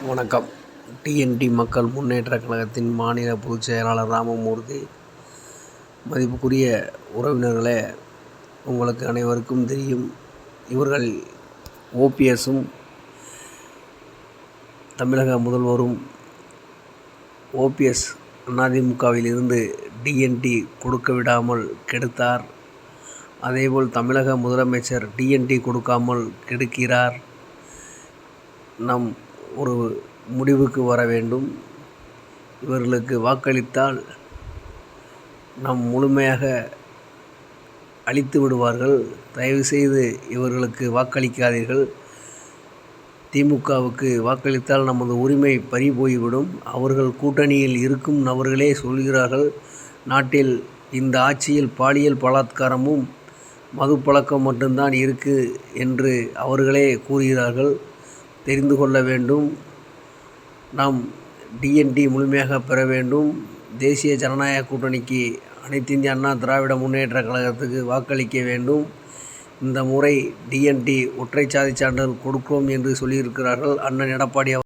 வணக்கம். டிஎன்டி மக்கள் முன்னேற்றக் கழகத்தின் மாநில பொதுச் செயலாளர் ராமமூர்த்தி. மதிப்புக்குரிய உறவினர்களே, உங்களுக்கு அனைவருக்கும் தெரியும், இவர்கள் ஓபிஎஸும் தமிழக முதல்வரும் ஓபிஎஸ் அதிமுகவில் இருந்து டிஎன்டி கொடுக்க விடாமல் கெடுத்தார். அதேபோல் தமிழக முதலமைச்சர் டிஎன்டி கொடுக்காமல் கெடுக்கிறார். நாம் ஒரு முடிவுக்கு வர வேண்டும். இவர்களுக்கு வாக்களித்தால் நாம் முழுமையாக அழித்து விடுவார்கள். தயவுசெய்து இவர்களுக்கு வாக்களிக்காதீர்கள். திமுகவுக்கு வாக்களித்தால் நமது உரிமை பறிபோய்விடும். அவர்கள் கூட்டணியில் இருக்கும் நபர்களே சொல்கிறார்கள், நாட்டில் இந்த ஆட்சியில் பாலியல் பலாத்காரமும் மது பழக்கம் மட்டும்தான் இருக்குது என்று அவர்களே கூறுகிறார்கள். தெரிந்து கொள்ள வேண்டும். நாம் டிஎன்டி முழுமையாக பெற வேண்டும். தேசிய ஜனநாயக கூட்டணிக்கு, அனைத்து இந்திய அண்ணா திராவிட முன்னேற்றக் கழகத்துக்கு வாக்களிக்க வேண்டும். இந்த முறை டிஎன்டி ஒற்றை சாதி சான்றிதழ் கொடுப்போம் என்று சொல்லியிருக்கிறார்கள் அண்ணன் எடப்பாடி